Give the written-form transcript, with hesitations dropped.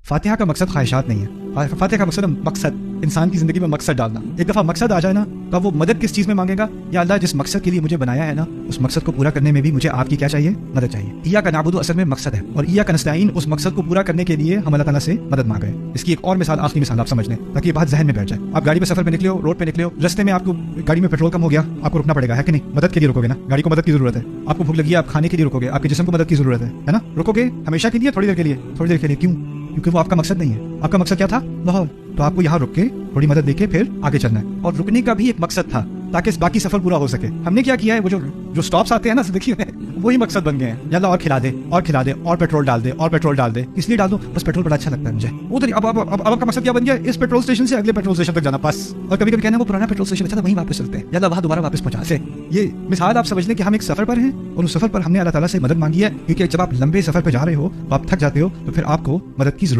फातिहा का मकसद ख्वाहिशात नहीं है। फातिहा का मकसद मकसद इंसान की जिंदगी में मकसद डालना। एक दफा मकसद आ जाए ना तो अब वो मदद किस चीज में मांगेगा, या अल्लाह जिस मकसद के लिए मुझे बनाया है ना उस मकसद को पूरा करने में भी मुझे आपकी क्या चाहिए, मदद चाहिए। इय्या का नाबुदु असल में मकसद है और इय्या का नस्तईन उस मकसद को पूरा करने के लिए हम अल्लाह ताला से मदद मांग रहे हैं। इसकी एक और मिसाल, आखिरी मिसाल आप समझ लें ताकि ये बात जहन में बैठ जाए। आप गाड़ी पे सफर पे निकले हो, रोड पे निकले हो, रास्ते में आपको गाड़ी में पेट्रोल कम हो गया, आपको रुकना पड़ेगा, है कि नहीं? मदद के लिए रुकोगे ना, गाड़ी को मदद की जरूरत है। आपको भूख लगी है, आप खाने के लिए रुकोगे, आपके जिस्म को मदद की जरूरत है ना? रुकोगे हमेशा के लिए, थोड़ी देर के लिए? थोड़ी देर के लिए। क्यों? क्योंकि वो आपका मकसद नहीं है। आपका मकसद क्या था? लाहौर। तो आपको यहाँ रुक के थोड़ी मदद देके फिर आगे चलना है। और रुकने का भी एक मकसद था ताकि बाकी सफर पूरा हो सके। हमने क्या किया है, वो जो स्टॉप्स आते हैं ना जिंदगी में, वही मकसद बन गए हैं। यल्ला और खिला दे और खिला दे और पेट्रोल डाल दे और पेट्रोल डाल दे, इसलिए डाल दो बस, पेट्रोल बड़ा अच्छा लगता है मुझे। उधर अब आपका मकसद क्या बन गया? इस पेट्रोल स्टेशन से अगले पेट्रोल स्टेशन तक जाना बस। और कभी कभी कहना वो पुराना पेट्रोल स्टेशन अच्छा था, वहीं वापस चलते हैं, यल्ला वहां दोबारा वापस पहुंचा से। ये मिसाल आप समझ लें कि हम एक सफर पर हैं और उस सफर पर हमने अल्लाह ताला से मदद मांगी है, क्योंकि जब आप लंबे सफर पर जा रहे हो, आप थक जाते हो, तो फिर आपको मदद की जरूरत